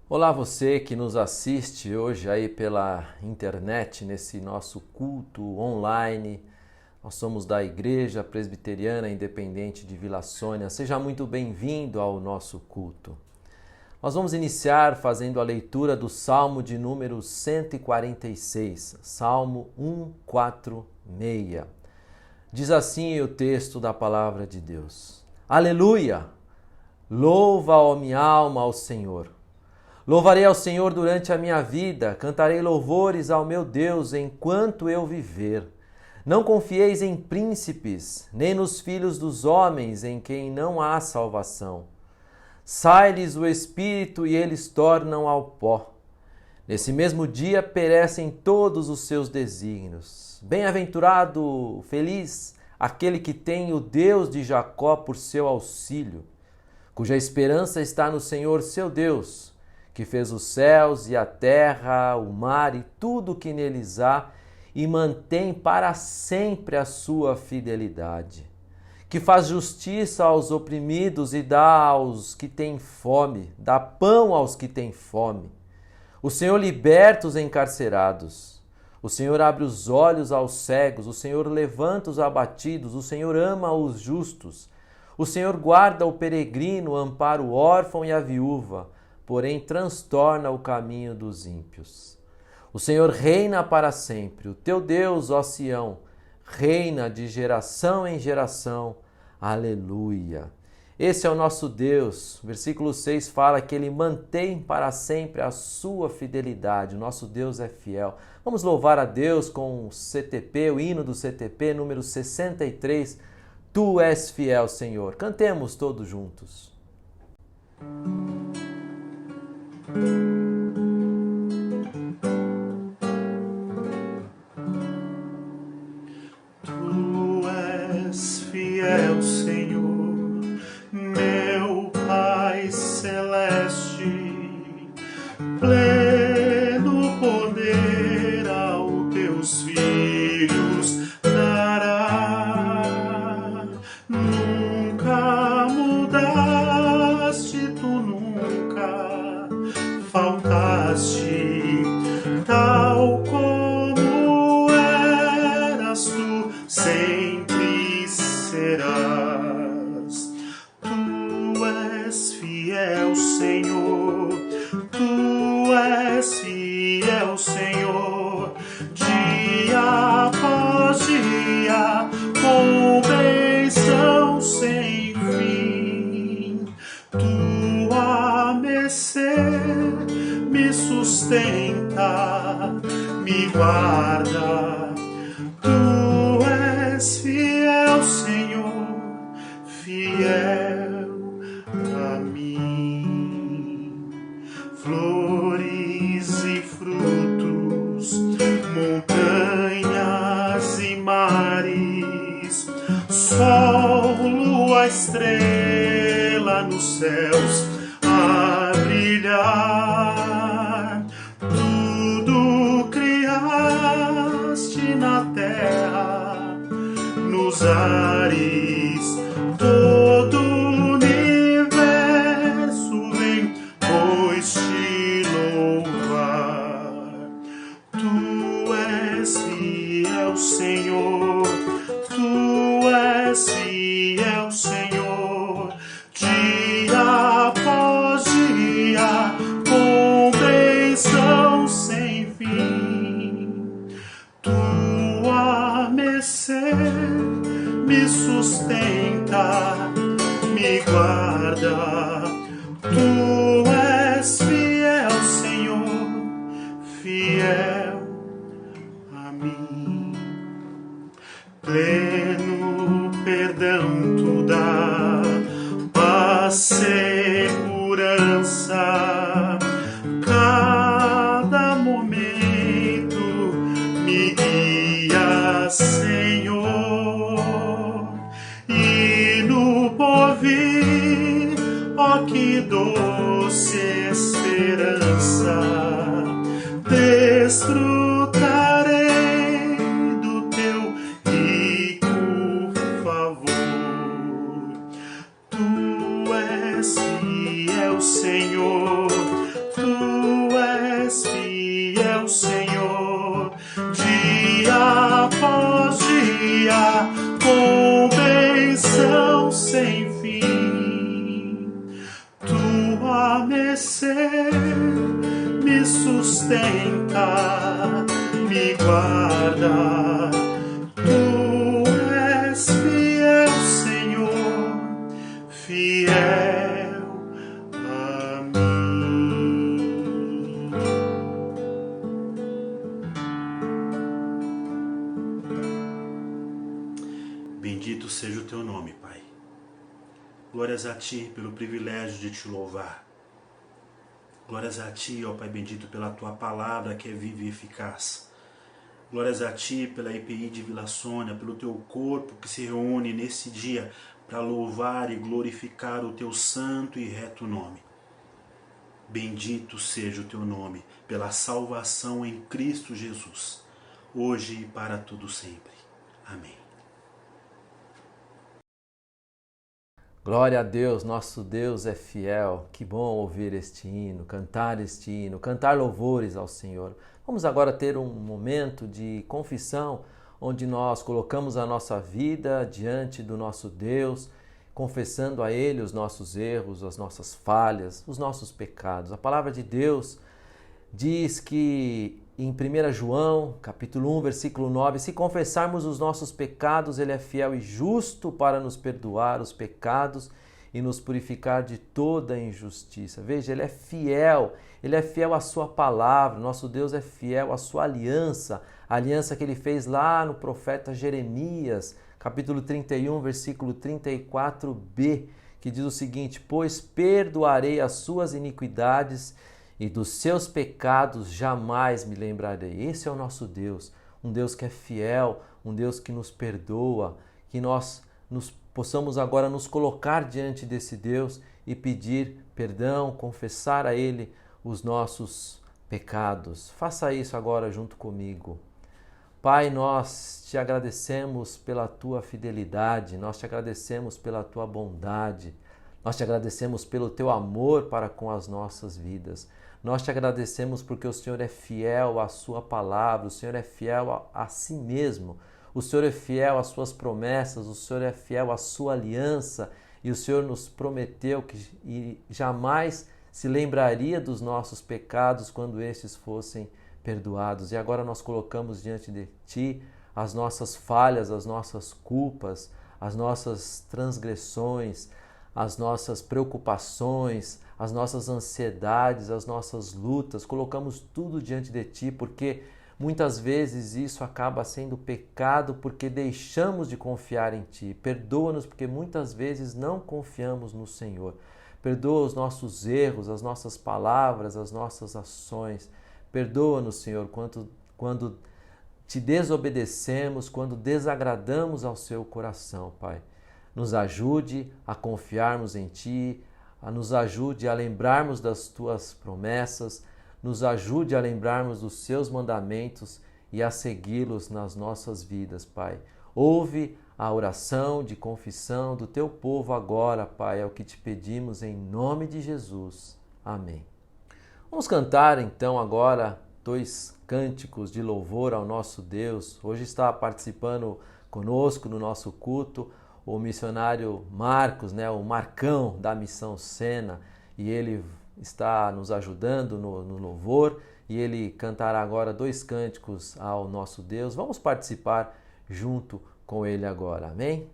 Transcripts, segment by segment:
Olá, você que nos assiste hoje aí pela internet, nesse nosso culto online. Nós somos da Igreja Presbiteriana Independente de Vila Sônia. Seja muito bem-vindo ao nosso culto. Nós vamos iniciar fazendo a leitura do Salmo de número 146, Salmo 146. Diz assim o texto da palavra de Deus: Aleluia! Louva, ó minha alma, ao Senhor. Louvarei ao Senhor durante a minha vida, cantarei louvores ao meu Deus enquanto eu viver. Não confieis em príncipes, nem nos filhos dos homens em quem não há salvação. Sai-lhes o espírito e eles tornam ao pó. Nesse mesmo dia perecem todos os seus desígnios. Bem-aventurado, feliz, aquele que tem o Deus de Jacó por seu auxílio, cuja esperança está no Senhor seu Deus, que fez os céus e a terra, o mar e tudo o que neles há, e mantém para sempre a sua fidelidade, que faz justiça aos oprimidos e dá aos que têm fome, dá pão aos que têm fome. O Senhor liberta os encarcerados, o Senhor abre os olhos aos cegos, o Senhor levanta os abatidos, o Senhor ama os justos, o Senhor guarda o peregrino, ampara o órfão e a viúva, porém transtorna o caminho dos ímpios. O Senhor reina para sempre, o teu Deus, ó Sião, reina de geração em geração. Aleluia! Esse é o nosso Deus. Versículo 6 fala que Ele mantém para sempre a sua fidelidade. O nosso Deus é fiel. Vamos louvar a Deus com o CTP, o hino do CTP, número 63. Tu és fiel, Senhor. Cantemos todos juntos. Tu és fiel, Senhor, meu Pai celeste, pleno poder aos teus filhos dará. Nunca mudaste, tu nunca faltaste, tal como eras tu, sempre serás. Tu és fiel, Senhor, tu és fiel, Senhor, dia após dia, com bênção sem fim. Tua mercê me sustenta, me guarda. Tu és fiel, Senhor, fiel a mim. Flores e frutos, montanhas e mares, sol, lua, estrela nos céus a brilhar. Tudo criaste na terra, nos ares, todo o universo vem, pois te louvar. Tu és fiel, Senhor, tu és fiel, Senhor, dia após dia, com bênção sem fim. Tua mercê me sustenta, me guarda. Tu és fiel, Senhor, fiel a mim. Pleno perdão tu dá, paz, segurança. Cada momento me guia, Senhor, e no porvir, ó que doce esperança, desfrutarei do teu rico favor. Tu és fiel, Senhor, tu adormecer, me sustenta, me guarda. Tu és fiel, Senhor, fiel a mim. Bendito seja o teu nome, Pai. Glórias a Ti pelo privilégio de Te louvar. Glórias a Ti, ó Pai bendito, pela Tua palavra que é viva e eficaz. Glórias a Ti pela IPI de Vila Sônia, pelo Teu corpo que se reúne nesse dia para louvar e glorificar o Teu santo e reto nome. Bendito seja o Teu nome pela salvação em Cristo Jesus, hoje e para todo sempre. Amém. Glória a Deus, nosso Deus é fiel. Que bom ouvir este hino, cantar louvores ao Senhor. Vamos agora ter um momento de confissão, onde nós colocamos a nossa vida diante do nosso Deus, confessando a Ele os nossos erros, as nossas falhas, os nossos pecados. A palavra de Deus diz que em 1 João, capítulo 1, versículo 9, se confessarmos os nossos pecados, Ele é fiel e justo para nos perdoar os pecados e nos purificar de toda injustiça. Veja, Ele é fiel à sua palavra, nosso Deus é fiel à sua aliança, a aliança que Ele fez lá no profeta Jeremias, capítulo 31, versículo 34b, que diz o seguinte: pois perdoarei as suas iniquidades e dos seus pecados jamais me lembrarei. Esse é o nosso Deus, um Deus que é fiel, um Deus que nos perdoa, que nós possamos agora nos colocar diante desse Deus e pedir perdão, confessar a Ele os nossos pecados. Faça isso agora junto comigo. Pai, nós te agradecemos pela Tua fidelidade, nós te agradecemos pela Tua bondade, nós te agradecemos pelo Teu amor para com as nossas vidas. Nós te agradecemos porque o Senhor é fiel à sua palavra, o Senhor é fiel a si mesmo, o Senhor é fiel às suas promessas, o Senhor é fiel à sua aliança e o Senhor nos prometeu que jamais se lembraria dos nossos pecados quando estes fossem perdoados. E agora nós colocamos diante de Ti as nossas falhas, as nossas culpas, as nossas transgressões, as nossas preocupações, as nossas ansiedades, as nossas lutas, colocamos tudo diante de Ti, porque muitas vezes isso acaba sendo pecado porque deixamos de confiar em Ti. Perdoa-nos porque muitas vezes não confiamos no Senhor. Perdoa os nossos erros, as nossas palavras, as nossas ações. Perdoa-nos, Senhor, quando Te desobedecemos, quando desagradamos ao Seu coração, Pai. Nos ajude a confiarmos em Ti, nos ajude a lembrarmos das Tuas promessas, nos ajude a lembrarmos dos Seus mandamentos e a segui-los nas nossas vidas, Pai. Ouve a oração de confissão do Teu povo agora, Pai, é o que Te pedimos em nome de Jesus. Amém. Vamos cantar então agora 2 cânticos de louvor ao nosso Deus. Hoje está participando conosco no nosso culto o missionário Marcos, o Marcão da Missão Sena, e ele está nos ajudando no louvor, e ele cantará agora 2 cânticos ao nosso Deus. Vamos participar junto com ele agora, amém?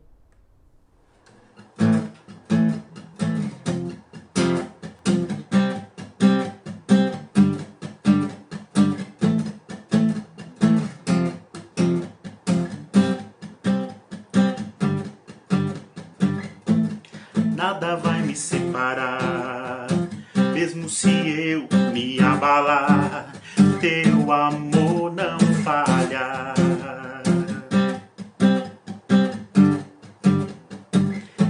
Nada vai me separar, mesmo se eu me abalar, Teu amor não falha.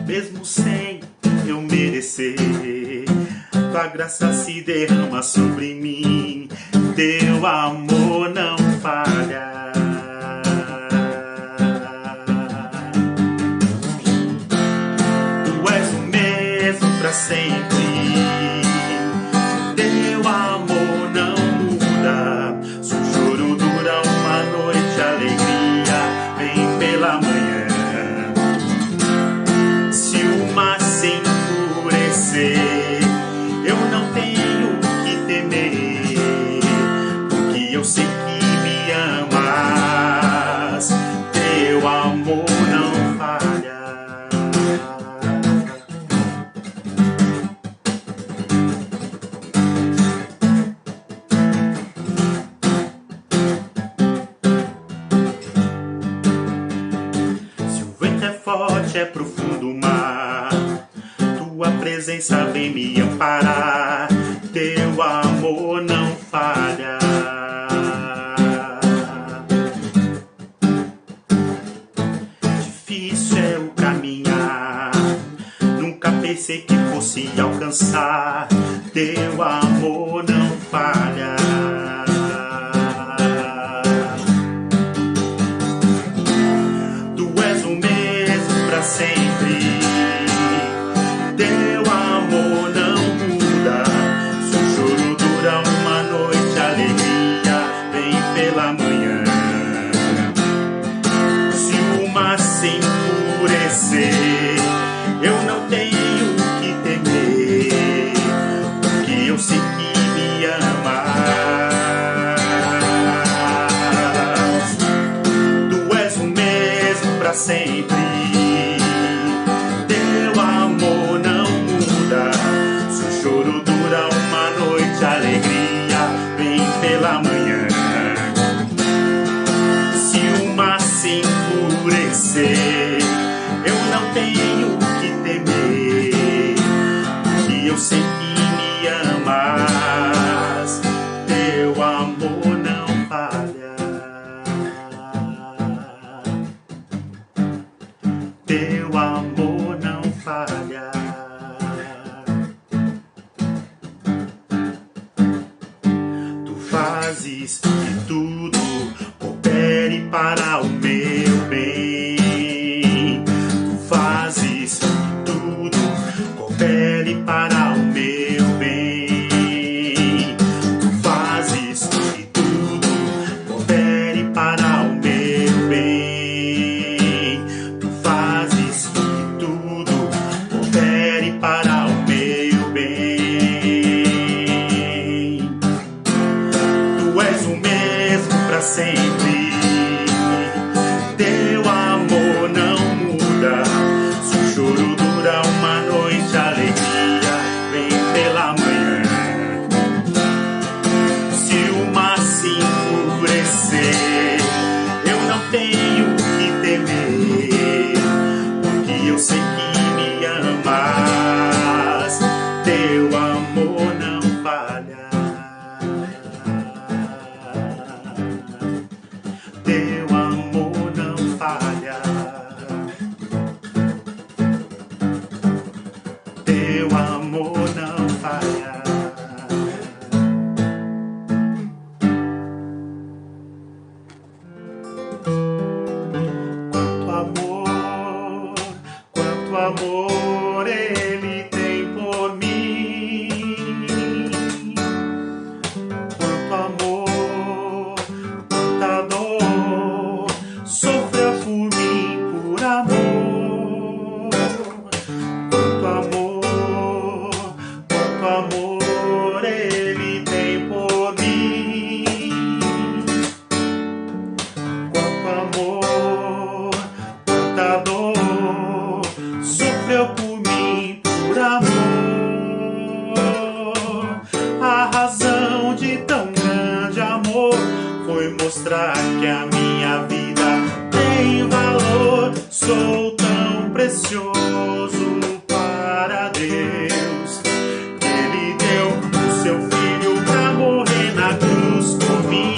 Mesmo sem eu merecer, Tua graça se derrama sobre mim, Teu amor não falha. Para sempre, Teu amor não muda. Se o choro dura uma noite, a alegria vem pela manhã. Se o mar se enfurecer, eu presença vem me amparar, teu amor não falha. Difícil é o caminhar, nunca pensei que fosse alcançar, teu amor não falha. Tu és o mesmo pra sempre, teu amor não muda. Se o choro dura uma noite, a alegria vem pela manhã. Se o mar se enfurecer, eu não tenho que temer, porque eu sei que me amas. Tu és o mesmo pra sempre, teu amor não muda. Se o choro dura uma noite, a alegria vem pela manhã. Se o mar se enfurecer, eu não tenho que temer, porque eu sei que me amas, teu amor não falha. Teu amor não falha. Tu fazes que tudo coopere para o meu bem. Tu fazes que tudo coopere para o meu bem. Tu fazes que tudo coopere para o meu bem. Tu fazes que tudo coopere para o meu bem. Tu és o mesmo pra sempre, teu amor não muda. Se o choro dura uma noite, a alegria vem pela manhã. Se o mar se enfurecer, eu não tenho que temer, porque eu sei que me amas, teu amor não falha. Teu amor não falha. Teu amor não falha. Quanto amor ele tem por mim. Quanto amor, quanta dor sofreu por mim por amor. Quanto amor ele tem por mim. Quanto amor, quanta dor sofreu por mim por amor. A razão de tão grande amor foi mostrar que a minha vida tem valor. Sou tão precioso para Deus, que Ele deu o seu filho pra morrer na cruz por mim.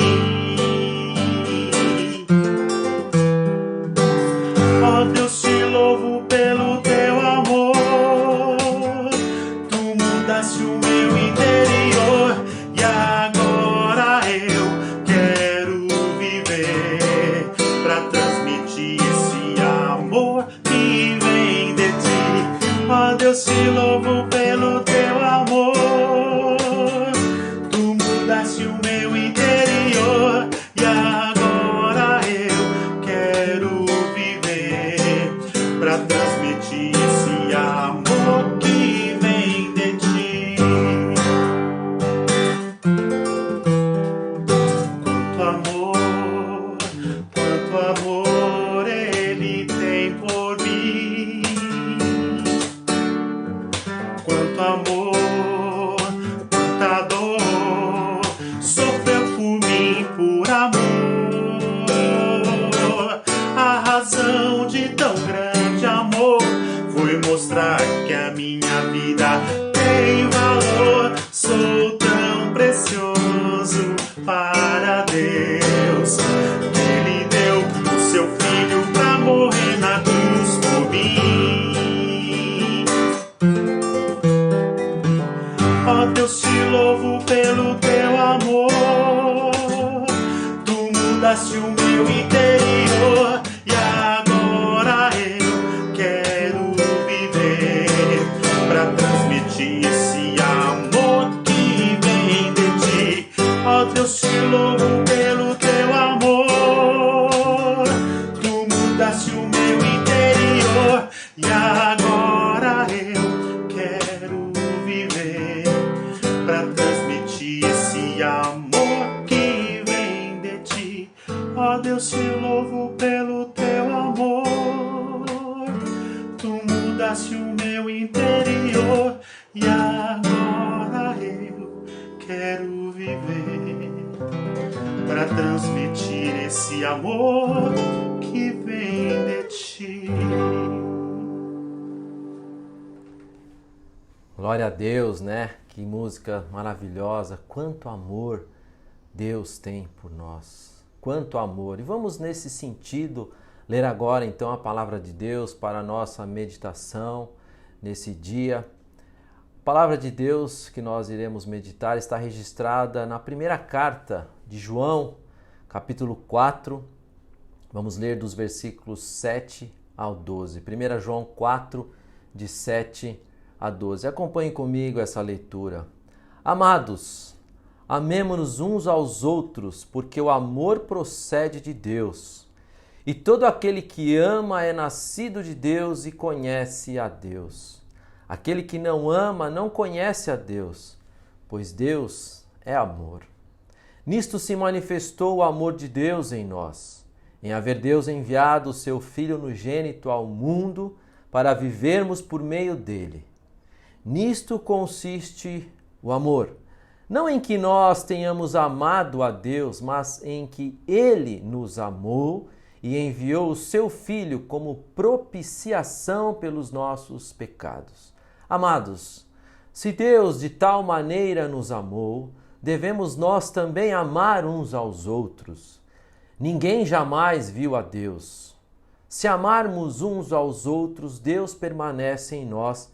Ó Deus, te louvo pelo teu amor. Tu mudaste o meu interior e agora eu quero viver pra transmitir esse amor que vem de louvo pelo teu amor. Tu mudaste o meu interior e agora eu quero viver pra transmitir esse amor que vem de ti. Ó Deus, te louvo pelo teu amor. Tu mudaste o meu interior e agora eu quero viver pra transmitir esse amor que vem de ti. Ó Deus, te louvo pelo teu amor. Tu mudaste o meu interior e agora eu quero viver pra transmitir esse amor que vem de ti. Glória a Deus, né? Que música maravilhosa. Quanto amor Deus tem por nós. Quanto amor. E vamos nesse sentido ler agora então a palavra de Deus para a nossa meditação nesse dia. A palavra de Deus que nós iremos meditar está registrada na primeira carta de João, capítulo 4. Vamos ler dos versículos 7 ao 12. 1 João 4, de 7 a 12. Acompanhe comigo essa leitura. Amados, amemo-nos uns aos outros, porque o amor procede de Deus. E todo aquele que ama é nascido de Deus e conhece a Deus. Aquele que não ama não conhece a Deus, pois Deus é amor. Nisto se manifestou o amor de Deus em nós, em haver Deus enviado o seu Filho unigênito ao mundo para vivermos por meio dele. Nisto consiste o amor, não em que nós tenhamos amado a Deus, mas em que Ele nos amou e enviou o seu Filho como propiciação pelos nossos pecados. Amados, se Deus de tal maneira nos amou, devemos nós também amar uns aos outros. Ninguém jamais viu a Deus. Se amarmos uns aos outros, Deus permanece em nós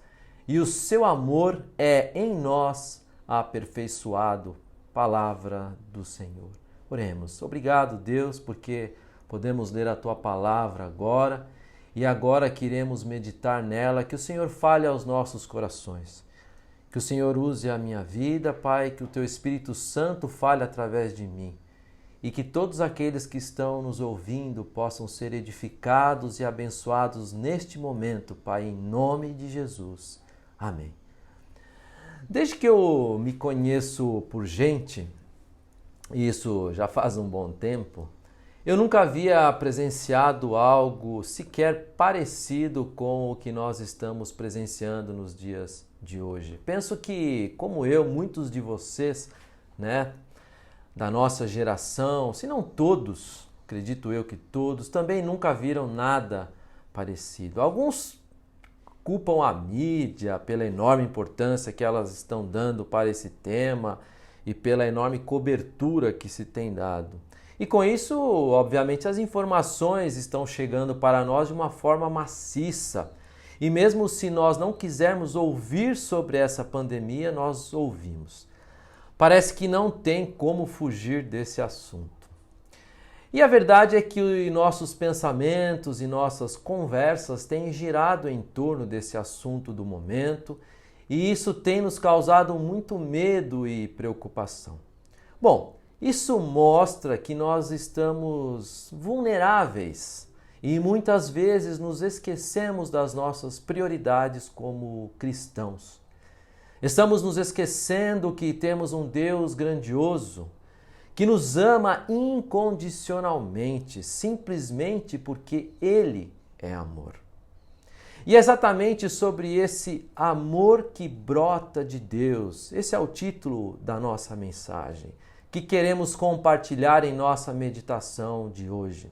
e o seu amor é em nós aperfeiçoado. Palavra do Senhor. Oremos. Obrigado, Deus, porque podemos ler a tua palavra agora e agora queremos meditar nela. Que o Senhor fale aos nossos corações. Que o Senhor use a minha vida, Pai, que o teu Espírito Santo fale através de mim e que todos aqueles que estão nos ouvindo possam ser edificados e abençoados neste momento, Pai, em nome de Jesus. Amém. Desde que eu me conheço por gente, e isso já faz um bom tempo, eu nunca havia presenciado algo sequer parecido com o que nós estamos presenciando nos dias de hoje. Penso que, como eu, muitos de vocês, né, da nossa geração, se não todos, acredito eu que todos, também nunca viram nada parecido. Alguns culpam a mídia pela enorme importância que elas estão dando para esse tema e pela enorme cobertura que se tem dado. E com isso, obviamente, as informações estão chegando para nós de uma forma maciça. E mesmo se nós não quisermos ouvir sobre essa pandemia, nós ouvimos. Parece que não tem como fugir desse assunto. E a verdade é que nossos pensamentos e nossas conversas têm girado em torno desse assunto do momento, e isso tem nos causado muito medo e preocupação. Bom, isso mostra que nós estamos vulneráveis e muitas vezes nos esquecemos das nossas prioridades como cristãos. Estamos nos esquecendo que temos um Deus grandioso, que nos ama incondicionalmente, simplesmente porque Ele é amor. E é exatamente sobre esse amor que brota de Deus, esse é o título da nossa mensagem, que queremos compartilhar em nossa meditação de hoje.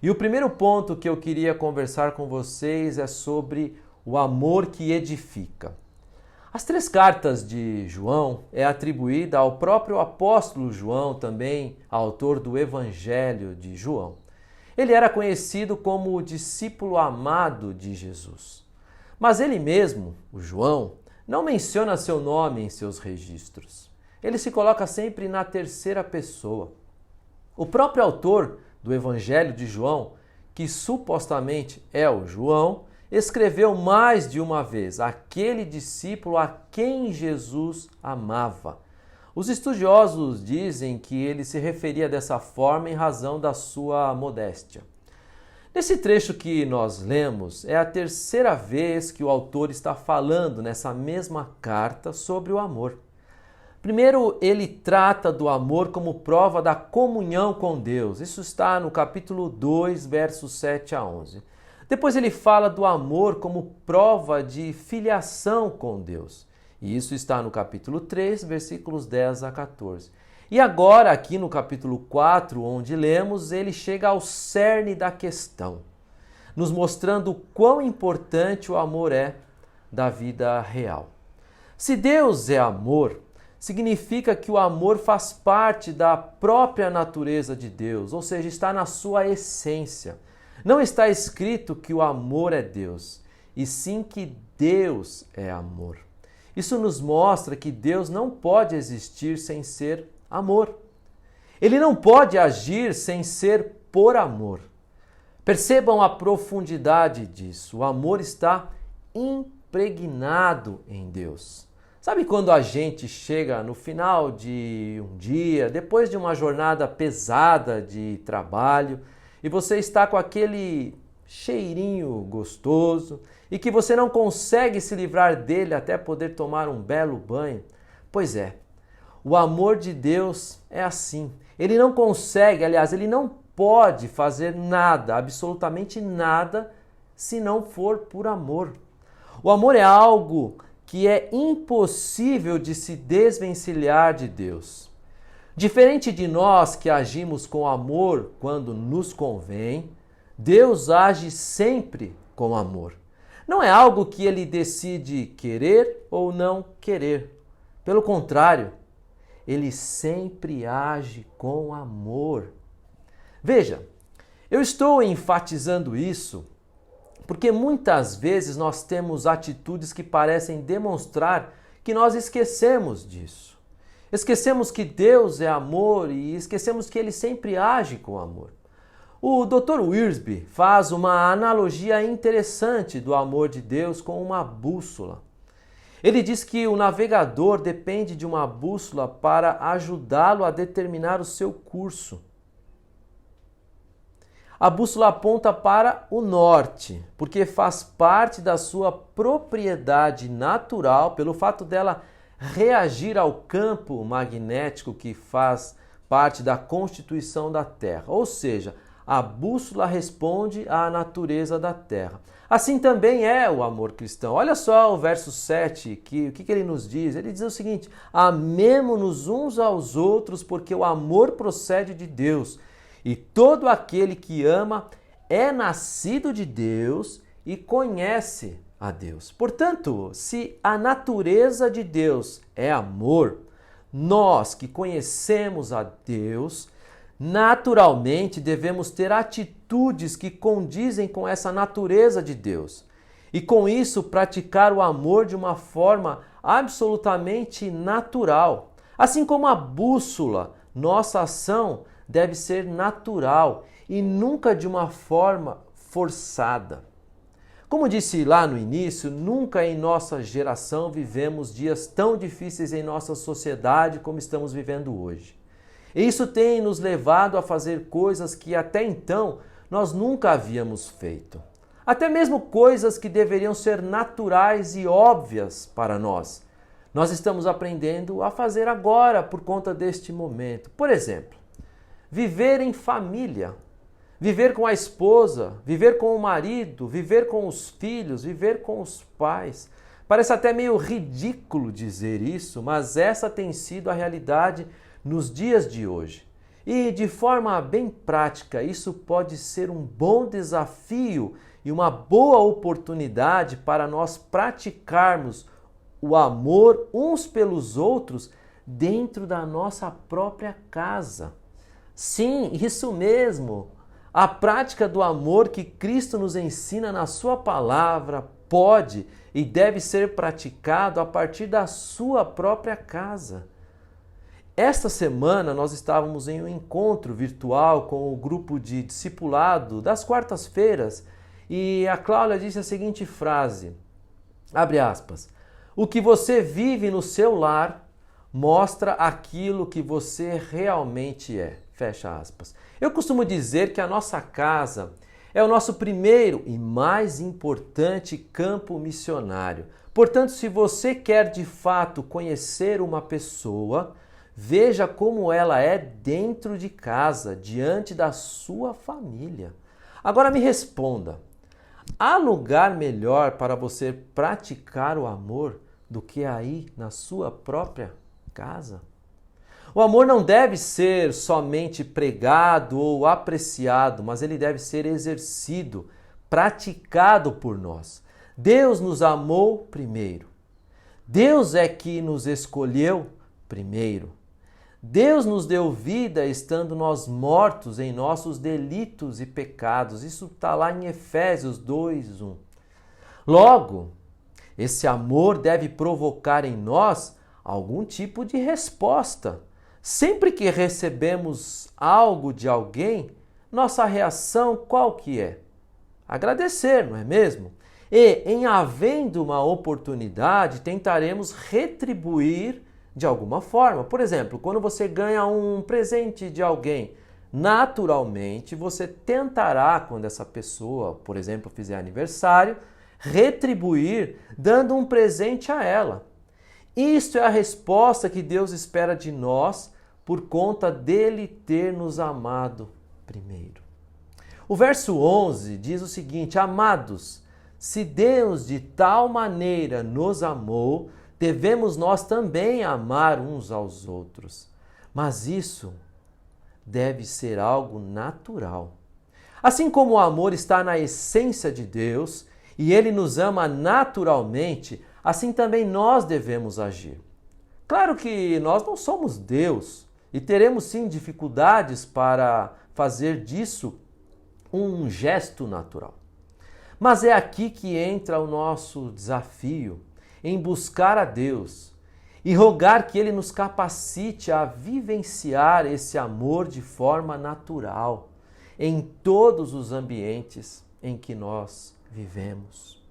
E o primeiro ponto que eu queria conversar com vocês é sobre o amor que edifica. As 3 cartas de João é atribuída ao próprio apóstolo João, também autor do Evangelho de João. Ele era conhecido como o discípulo amado de Jesus. Mas ele mesmo, o João, não menciona seu nome em seus registros. ele se coloca sempre na terceira pessoa. O próprio autor do Evangelho de João, que supostamente é o João, escreveu mais de uma vez aquele discípulo a quem Jesus amava. Os estudiosos dizem que ele se referia dessa forma em razão da sua modéstia. Nesse trecho que nós lemos, é a terceira vez que o autor está falando nessa mesma carta sobre o amor. Primeiro, ele trata do amor como prova da comunhão com Deus. Isso está no capítulo 2, versos 7 a 11. Depois ele fala do amor como prova de filiação com Deus. E isso está no capítulo 3, versículos 10 a 14. E agora, aqui no capítulo 4, onde lemos, ele chega ao cerne da questão, nos mostrando o quão importante o amor é da vida real. Se Deus é amor, significa que o amor faz parte da própria natureza de Deus, ou seja, está na sua essência. Não está escrito que o amor é Deus, e sim que Deus é amor. Isso nos mostra que Deus não pode existir sem ser amor. Ele não pode agir sem ser por amor. Percebam a profundidade disso. O amor está impregnado em Deus. Sabe quando a gente chega no final de um dia, depois de uma jornada pesada de trabalho, e você está com aquele cheirinho gostoso e que você não consegue se livrar dele até poder tomar um belo banho? Pois é, o amor de Deus é assim. Ele não consegue, aliás, ele não pode fazer nada, absolutamente nada, se não for por amor. O amor é algo que é impossível de se desvencilhar de Deus. Diferente de nós que agimos com amor quando nos convém, Deus age sempre com amor. Não é algo que ele decide querer ou não querer. Pelo contrário, ele sempre age com amor. Veja, eu estou enfatizando isso porque muitas vezes nós temos atitudes que parecem demonstrar que nós esquecemos disso. Esquecemos que Deus é amor e esquecemos que ele sempre age com amor. O Dr. Wiersbe faz uma analogia interessante do amor de Deus com uma bússola. Ele diz que o navegador depende de uma bússola para ajudá-lo a determinar o seu curso. A bússola aponta para o norte, porque faz parte da sua propriedade natural, pelo fato dela reagir ao campo magnético que faz parte da constituição da Terra. Ou seja, a bússola responde à natureza da Terra. Assim também é o amor cristão. Olha só o verso 7, o que ele nos diz? Ele diz o seguinte: amemo-nos uns aos outros, porque o amor procede de Deus. E todo aquele que ama é nascido de Deus e conhece a Deus. Portanto, se a natureza de Deus é amor, nós que conhecemos a Deus, naturalmente devemos ter atitudes que condizem com essa natureza de Deus. E com isso praticar o amor de uma forma absolutamente natural. Assim como a bússola, nossa ação deve ser natural e nunca de uma forma forçada. Como disse lá no início, nunca em nossa geração vivemos dias tão difíceis em nossa sociedade como estamos vivendo hoje. E isso tem nos levado a fazer coisas que até então nós nunca havíamos feito. Até mesmo coisas que deveriam ser naturais e óbvias para nós. Nós estamos aprendendo a fazer agora por conta deste momento. Por exemplo, viver em família, viver com a esposa, viver com o marido, viver com os filhos, viver com os pais. Parece até meio ridículo dizer isso, mas essa tem sido a realidade nos dias de hoje. E de forma bem prática, isso pode ser um bom desafio e uma boa oportunidade para nós praticarmos o amor uns pelos outros dentro da nossa própria casa. Sim, isso mesmo. A prática do amor que Cristo nos ensina na sua palavra pode e deve ser praticado a partir da sua própria casa. Esta semana nós estávamos em um encontro virtual com o grupo de discipulado das quartas-feiras e a Cláudia disse a seguinte frase, abre aspas, o que você vive no seu lar mostra aquilo que você realmente é, fecha aspas. Eu costumo dizer que a nossa casa é o nosso primeiro e mais importante campo missionário. Portanto, se você quer de fato conhecer uma pessoa, veja como ela é dentro de casa, diante da sua família. Agora me responda, há lugar melhor para você praticar o amor do que aí na sua própria casa? O amor não deve ser somente pregado ou apreciado, mas ele deve ser exercido, praticado por nós. Deus nos amou primeiro. Deus é que nos escolheu primeiro. Deus nos deu vida estando nós mortos em nossos delitos e pecados. Isso está lá em Efésios 2:1. Logo, esse amor deve provocar em nós algum tipo de resposta. Sempre que recebemos algo de alguém, nossa reação qual que é? Agradecer, não é mesmo? E, em havendo uma oportunidade, tentaremos retribuir de alguma forma. Por exemplo, quando você ganha um presente de alguém, naturalmente você tentará, quando essa pessoa, por exemplo, fizer aniversário, retribuir dando um presente a ela. Isto é a resposta que Deus espera de nós por conta dele ter nos amado primeiro. O verso 11 diz o seguinte, amados, se Deus de tal maneira nos amou, devemos nós também amar uns aos outros. Mas isso deve ser algo natural. Assim como o amor está na essência de Deus e ele nos ama naturalmente, assim também nós devemos agir. Claro que nós não somos Deus e teremos sim dificuldades para fazer disso um gesto natural. Mas é aqui que entra o nosso desafio em buscar a Deus e rogar que Ele nos capacite a vivenciar esse amor de forma natural em todos os ambientes em que nós vivemos.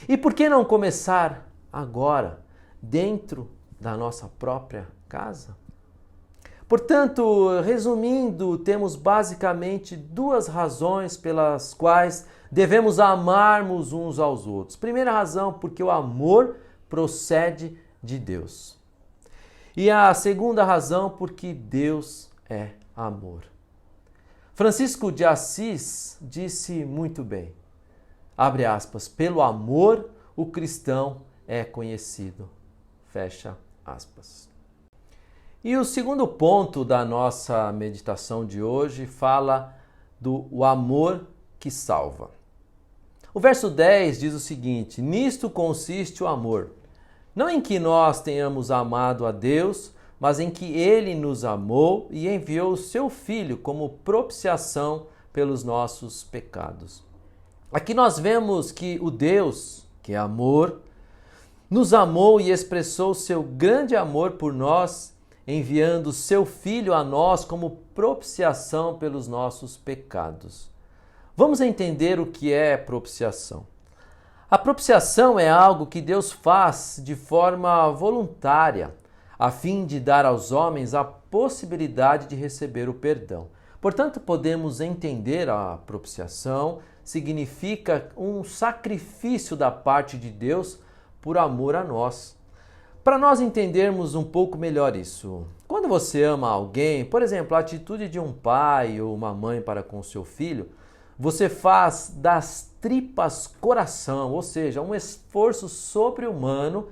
E por que não começar agora, dentro da nossa própria casa? Portanto, resumindo, temos basicamente duas razões pelas quais devemos amarmos uns aos outros. Primeira razão, porque o amor procede de Deus. E a segunda razão, porque Deus é amor. Francisco de Assis disse muito bem, abre aspas, pelo amor o cristão é conhecido, fecha aspas. E o segundo ponto da nossa meditação de hoje fala do amor que salva. O verso 10 diz o seguinte, nisto consiste o amor, não em que nós tenhamos amado a Deus, mas em que Ele nos amou e enviou o seu Filho como propiciação pelos nossos pecados. Aqui nós vemos que o Deus, que é amor, nos amou e expressou seu grande amor por nós, enviando seu Filho a nós como propiciação pelos nossos pecados. Vamos entender o que é propiciação. A propiciação é algo que Deus faz de forma voluntária, a fim de dar aos homens a possibilidade de receber o perdão. Portanto, podemos entender a propiciação significa um sacrifício da parte de Deus por amor a nós. Para nós entendermos um pouco melhor isso, quando você ama alguém, por exemplo, a atitude de um pai ou uma mãe para com seu filho, você faz das tripas coração, ou seja, um esforço sobre-humano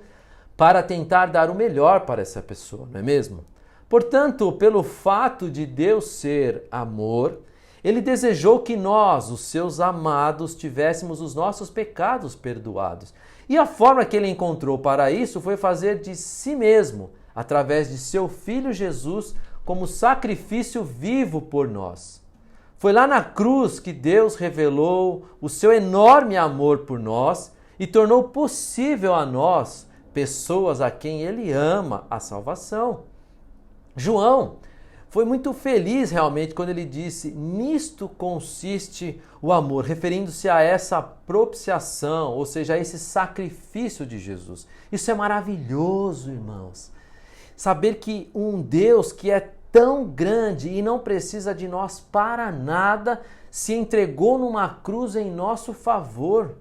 para tentar dar o melhor para essa pessoa, não é mesmo? Portanto, pelo fato de Deus ser amor, Ele desejou que nós, os seus amados, tivéssemos os nossos pecados perdoados. E a forma que Ele encontrou para isso foi fazer de si mesmo, através de seu Filho Jesus, como sacrifício vivo por nós. Foi lá na cruz que Deus revelou o seu enorme amor por nós e tornou possível a nós, pessoas a quem Ele ama, a salvação. João foi muito feliz realmente quando ele disse: nisto consiste o amor, referindo-se a essa propiciação, ou seja, a esse sacrifício de Jesus. Isso é maravilhoso, irmãos. Saber que um Deus que é tão grande e não precisa de nós para nada, se entregou numa cruz em nosso favor.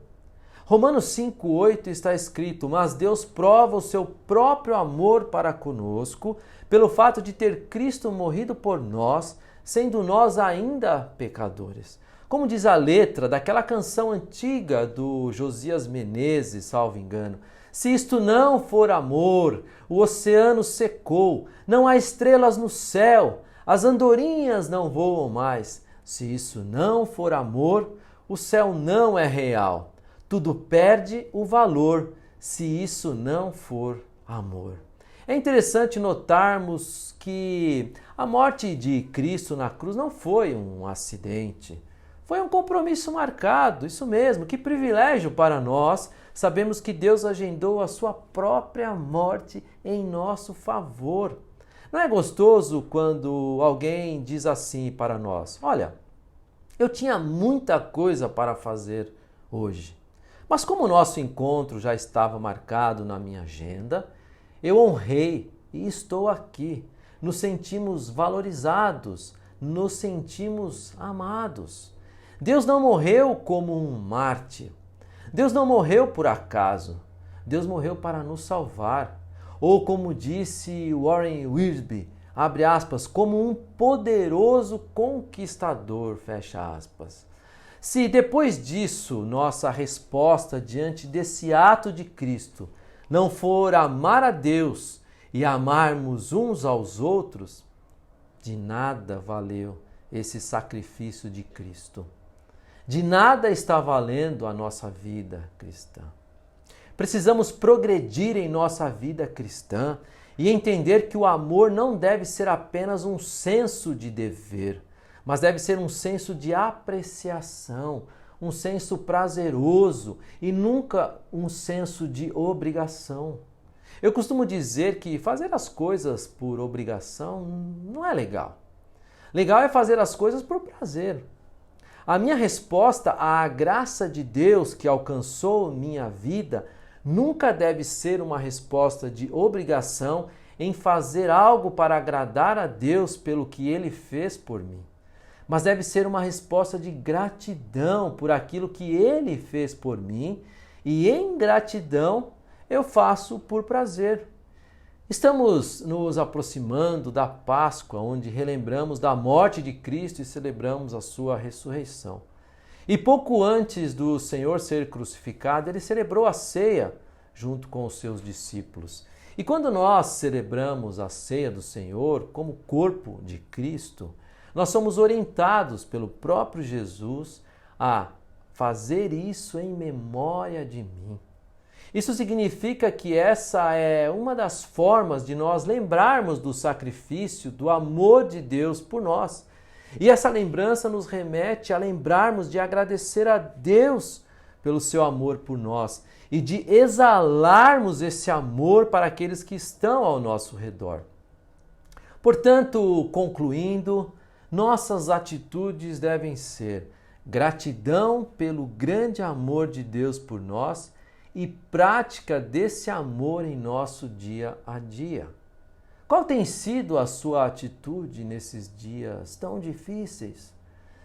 Romanos 5,8 está escrito: mas Deus prova o seu próprio amor para conosco, pelo fato de ter Cristo morrido por nós, sendo nós ainda pecadores. Como diz a letra daquela canção antiga do Josias Menezes, salvo engano: se isto não for amor, o oceano secou, não há estrelas no céu, as andorinhas não voam mais. Se isso não for amor, o céu não é real. Tudo perde o valor se isso não for amor. É interessante notarmos que a morte de Cristo na cruz não foi um acidente. Foi um compromisso marcado, isso mesmo. Que privilégio para nós. Sabemos que Deus agendou a sua própria morte em nosso favor. Não é gostoso quando alguém diz assim para nós: olha, eu tinha muita coisa para fazer hoje, mas como o nosso encontro já estava marcado na minha agenda, eu honrei e estou aqui. Nos sentimos valorizados, nos sentimos amados. Deus não morreu como um mártir. Deus não morreu por acaso. Deus morreu para nos salvar. Ou como disse Warren Wiersbe, abre aspas, como um poderoso conquistador, fecha aspas. Se depois disso nossa resposta diante desse ato de Cristo não for amar a Deus e amarmos uns aos outros, de nada valeu esse sacrifício de Cristo. De nada está valendo a nossa vida cristã. Precisamos progredir em nossa vida cristã e entender que o amor não deve ser apenas um senso de dever, mas deve ser um senso de apreciação, um senso prazeroso e nunca um senso de obrigação. Eu costumo dizer que fazer as coisas por obrigação não é legal. Legal é fazer as coisas por prazer. A minha resposta à graça de Deus que alcançou minha vida nunca deve ser uma resposta de obrigação em fazer algo para agradar a Deus pelo que Ele fez por mim, mas deve ser uma resposta de gratidão por aquilo que Ele fez por mim, e em gratidão eu faço por prazer. Estamos nos aproximando da Páscoa, onde relembramos da morte de Cristo e celebramos a sua ressurreição. E pouco antes do Senhor ser crucificado, ele celebrou a ceia junto com os seus discípulos. E quando nós celebramos a ceia do Senhor como corpo de Cristo, nós somos orientados pelo próprio Jesus a fazer isso em memória de mim. Isso significa que essa é uma das formas de nós lembrarmos do sacrifício, do amor de Deus por nós. E essa lembrança nos remete a lembrarmos de agradecer a Deus pelo seu amor por nós e de exalarmos esse amor para aqueles que estão ao nosso redor. Portanto, concluindo, nossas atitudes devem ser gratidão pelo grande amor de Deus por nós e prática desse amor em nosso dia a dia. Qual tem sido a sua atitude nesses dias tão difíceis?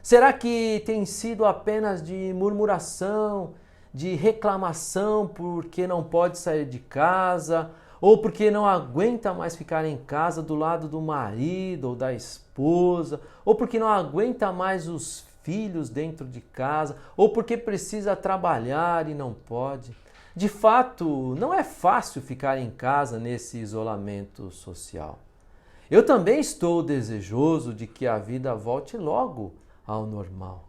Será que tem sido apenas de murmuração, de reclamação porque não pode sair de casa, ou porque não aguenta mais ficar em casa do lado do marido ou da esposa, ou porque não aguenta mais os filhos dentro de casa, ou porque precisa trabalhar e não pode? De fato, não é fácil ficar em casa nesse isolamento social. Eu também estou desejoso de que a vida volte logo ao normal.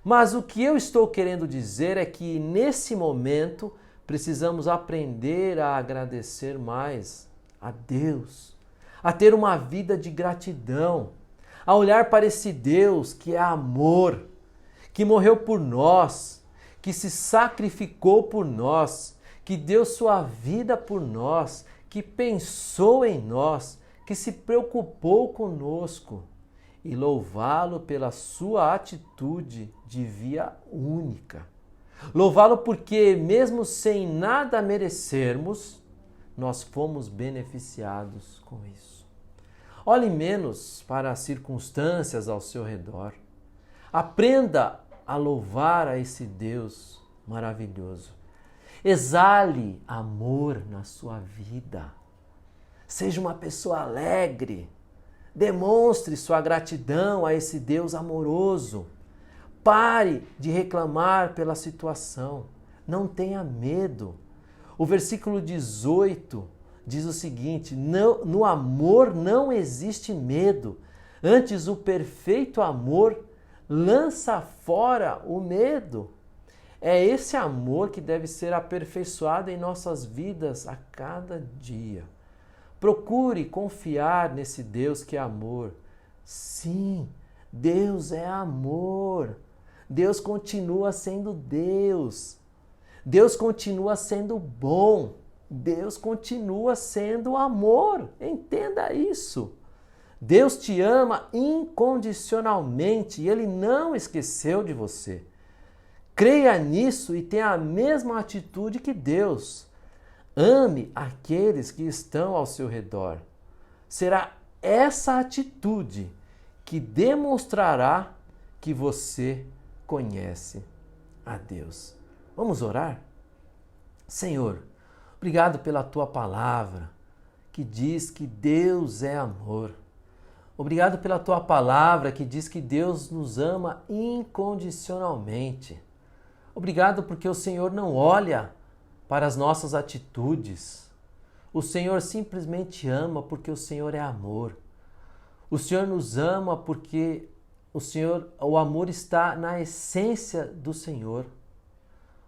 Mas o que eu estou querendo dizer é que nesse momento precisamos aprender a agradecer mais a Deus, a ter uma vida de gratidão, a olhar para esse Deus que é amor, que morreu por nós, que se sacrificou por nós, que deu sua vida por nós, que pensou em nós, que que se preocupou conosco, e louvá-lo pela sua atitude de via única. Louvá-lo porque, mesmo sem nada merecermos, nós fomos beneficiados com isso. Olhe menos para as circunstâncias ao seu redor. Aprenda a louvar a esse Deus maravilhoso. Exale amor na sua vida. Seja uma pessoa alegre. Demonstre sua gratidão a esse Deus amoroso. Pare de reclamar pela situação. Não tenha medo. O versículo 18 diz o seguinte: no amor não existe medo. Antes, o perfeito amor lança fora o medo. É esse amor que deve ser aperfeiçoado em nossas vidas a cada dia. Procure confiar nesse Deus que é amor. Sim, Deus é amor. Deus continua sendo Deus. Deus continua sendo bom. Deus continua sendo amor. Entenda isso. Deus te ama incondicionalmente e Ele não esqueceu de você. Creia nisso e tenha a mesma atitude que Deus. Ame aqueles que estão ao seu redor. Será essa atitude que demonstrará que você conhece a Deus. Vamos orar? Senhor, obrigado pela tua palavra que diz que Deus é amor. Obrigado pela tua palavra que diz que Deus nos ama incondicionalmente. Obrigado porque o Senhor não olha para as nossas atitudes. O Senhor simplesmente ama porque o Senhor é amor. O Senhor nos ama porque o amor está na essência do Senhor.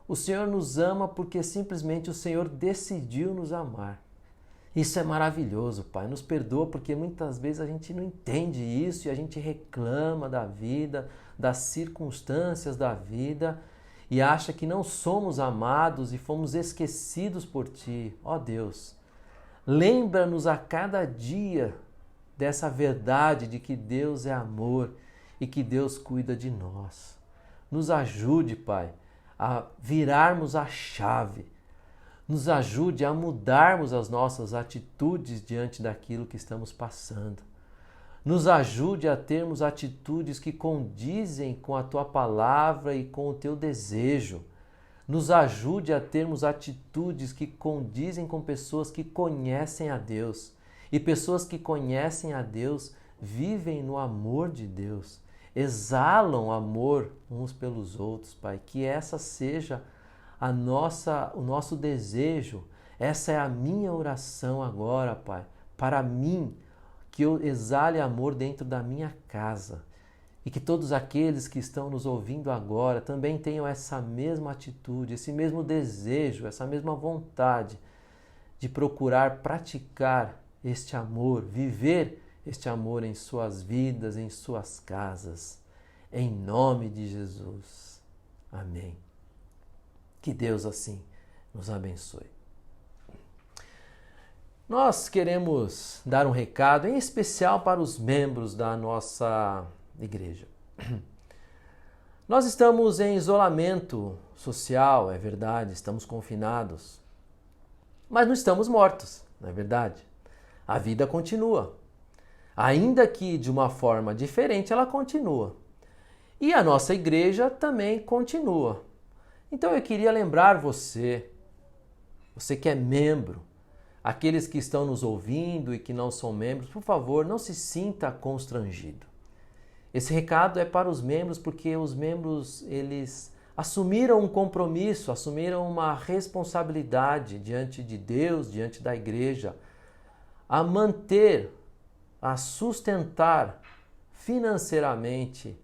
O Senhor nos ama porque simplesmente o Senhor decidiu nos amar. Isso é maravilhoso, Pai. Nos perdoa porque muitas vezes a gente não entende isso e a gente reclama da vida, das circunstâncias da vida e acha que não somos amados e fomos esquecidos por Ti. Ó Deus, lembra-nos a cada dia dessa verdade de que Deus é amor e que Deus cuida de nós. Nos ajude, Pai, a virarmos a chave. Nos ajude a mudarmos as nossas atitudes diante daquilo que estamos passando. Nos ajude a termos atitudes que condizem com a Tua palavra e com o Teu desejo. Nos ajude a termos atitudes que condizem com pessoas que conhecem a Deus. E pessoas que conhecem a Deus vivem no amor de Deus. Exalam amor uns pelos outros, Pai. Que essa seja o nosso desejo. Essa é a minha oração agora, Pai. Para mim, que eu exale amor dentro da minha casa. E que todos aqueles que estão nos ouvindo agora também tenham essa mesma atitude, esse mesmo desejo, essa mesma vontade de procurar praticar este amor, viver este amor em suas vidas, em suas casas. Em nome de Jesus. Amém. Que Deus assim nos abençoe. Nós queremos dar um recado em especial para os membros da nossa igreja. Nós estamos em isolamento social, é verdade, estamos confinados, mas não estamos mortos, não é verdade? A vida continua, ainda que de uma forma diferente ela continua. E a nossa igreja também continua. Então eu queria lembrar você que é membro, aqueles que estão nos ouvindo e que não são membros, por favor, não se sinta constrangido. Esse recado é para os membros porque os membros, eles assumiram um compromisso, assumiram uma responsabilidade diante de Deus, diante da igreja, a manter, a sustentar financeiramente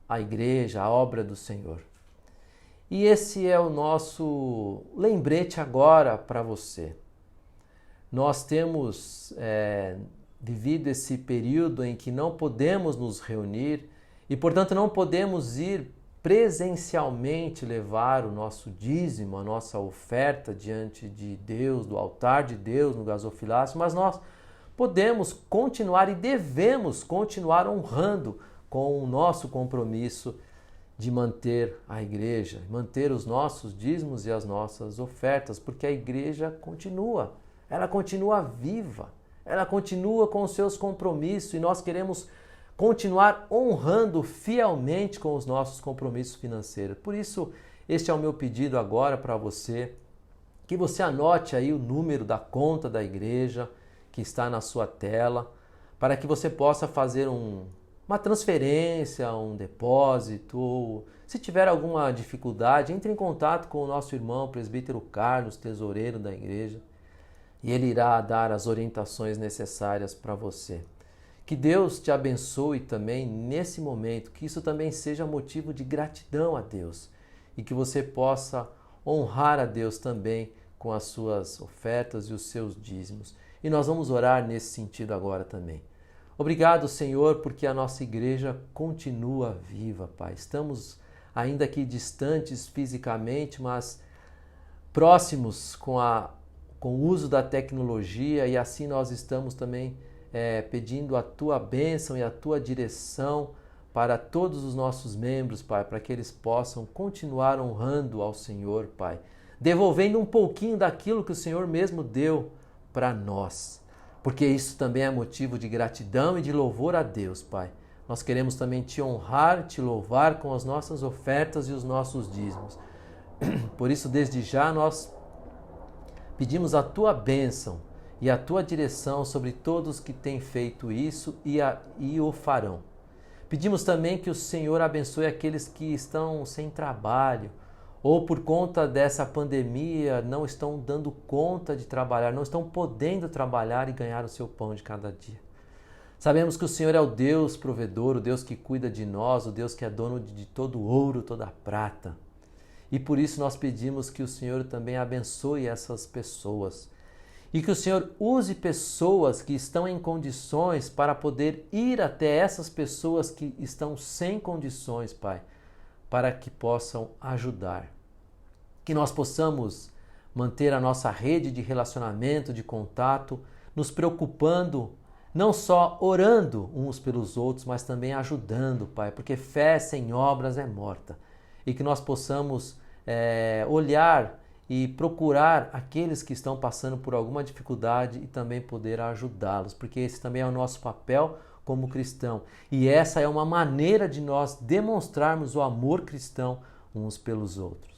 a igreja, a obra do Senhor. E esse é o nosso lembrete agora para você. Nós temos vivido esse período em que não podemos nos reunir e, portanto, não podemos ir presencialmente levar o nosso dízimo, a nossa oferta diante de Deus, do altar de Deus no gasofilácio, mas nós podemos continuar e devemos continuar honrando com o nosso compromisso de manter a igreja, manter os nossos dízimos e as nossas ofertas, porque a igreja continua, ela continua viva, ela continua com os seus compromissos e nós queremos continuar honrando fielmente com os nossos compromissos financeiros. Por isso, este é o meu pedido agora para você, que você anote aí o número da conta da igreja que está na sua tela, para que você possa fazer uma transferência, um depósito, ou se tiver alguma dificuldade, entre em contato com o nosso irmão, o presbítero Carlos, tesoureiro da igreja, e ele irá dar as orientações necessárias para você. Que Deus te abençoe também nesse momento, que isso também seja motivo de gratidão a Deus e que você possa honrar a Deus também com as suas ofertas e os seus dízimos. E nós vamos orar nesse sentido agora também. Obrigado, Senhor, porque a nossa igreja continua viva, Pai. Estamos ainda aqui distantes fisicamente, mas próximos com o uso da tecnologia, e assim nós estamos também pedindo a Tua bênção e a Tua direção para todos os nossos membros, Pai, para que eles possam continuar honrando ao Senhor, Pai, devolvendo um pouquinho daquilo que o Senhor mesmo deu para nós, porque isso também é motivo de gratidão e de louvor a Deus, Pai. Nós queremos também Te honrar, Te louvar com as nossas ofertas e os nossos dízimos. Por isso, desde já, nós pedimos a Tua bênção e a Tua direção sobre todos que têm feito isso e o farão. Pedimos também que o Senhor abençoe aqueles que estão sem trabalho ou por conta dessa pandemia não estão dando conta de trabalhar, não estão podendo trabalhar e ganhar o seu pão de cada dia. Sabemos que o Senhor é o Deus provedor, o Deus que cuida de nós, o Deus que é dono de todo o ouro, toda a prata. E por isso nós pedimos que o Senhor também abençoe essas pessoas. E que o Senhor use pessoas que estão em condições para poder ir até essas pessoas que estão sem condições, Pai, para que possam ajudar. Que nós possamos manter a nossa rede de relacionamento, de contato, nos preocupando, não só orando uns pelos outros, mas também ajudando, Pai, porque fé sem obras é morta. E que nós possamos olhar e procurar aqueles que estão passando por alguma dificuldade e também poder ajudá-los, porque esse também é o nosso papel como cristão. E essa é uma maneira de nós demonstrarmos o amor cristão uns pelos outros.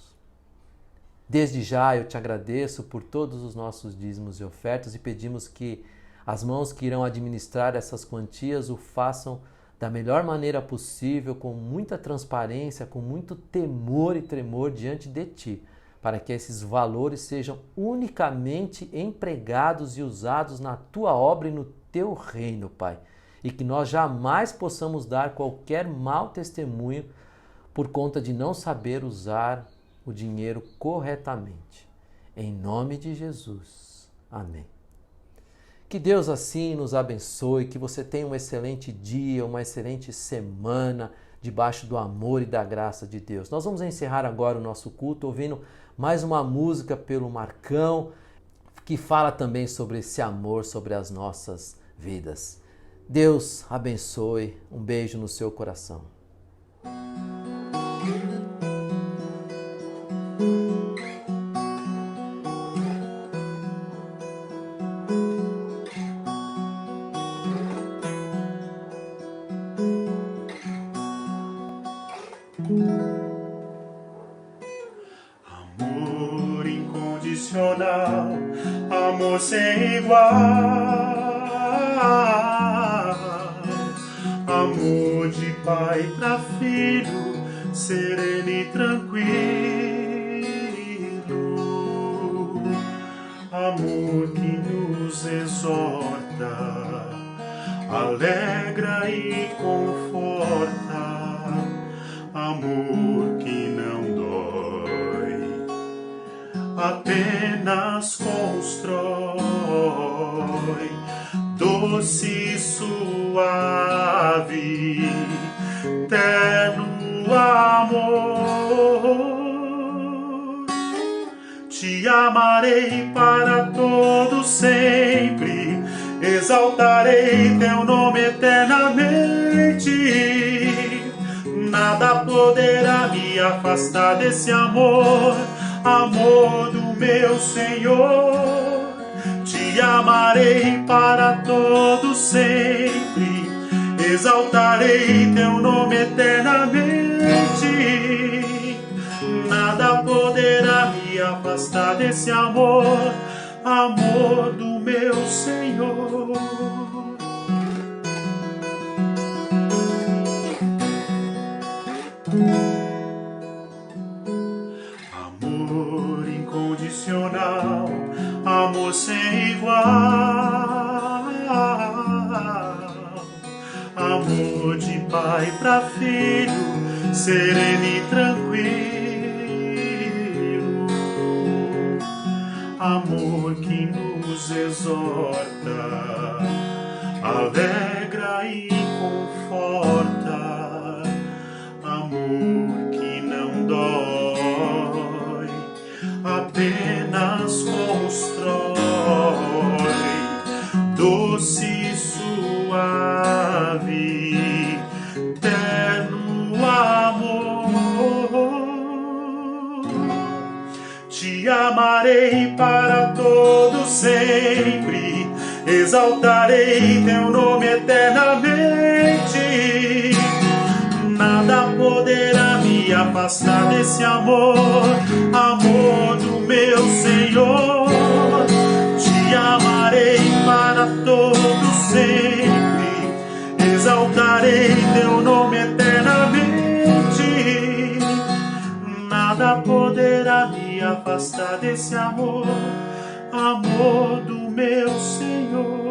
Desde já eu te agradeço por todos os nossos dízimos e ofertas e pedimos que as mãos que irão administrar essas quantias o façam da melhor maneira possível, com muita transparência, com muito temor e tremor diante de Ti, para que esses valores sejam unicamente empregados e usados na Tua obra e no Teu reino, Pai. E que nós jamais possamos dar qualquer mau testemunho por conta de não saber usar o dinheiro corretamente. Em nome de Jesus. Amém. Que Deus assim nos abençoe, que você tenha um excelente dia, uma excelente semana, debaixo do amor e da graça de Deus. Nós vamos encerrar agora o nosso culto ouvindo mais uma música pelo Marcão, que fala também sobre esse amor, sobre as nossas vidas. Deus abençoe, um beijo no seu coração. Amor incondicional, amor sem igual, amor de pai para filho, sereno e tranquilo, amor que nos exorta, alegra e conforta, amor que não dói, apenas constrói, doce e suave, terno amor. Te amarei para todo sempre, exaltarei teu nome eternamente. Nada poderá me afastar desse amor, amor do meu Senhor. Te amarei para todo sempre, exaltarei teu nome eternamente. Nada poderá me afastar desse amor, amor do meu Senhor. Amor incondicional, amor sem igual, amor de pai para filho, sereno e tranquilo, amor que nos exorta, alegra e conforta, amor que não dói, apenas constrói, doce e suave, terno amor. Te amarei para todo sempre, exaltarei teu nome eternamente. Nada poderá me afastar desse amor, amor do meu Senhor. Te amarei para todo sempre, exaltarei teu nome eternamente. Nada poderá me afastar desse amor, amor do meu Senhor.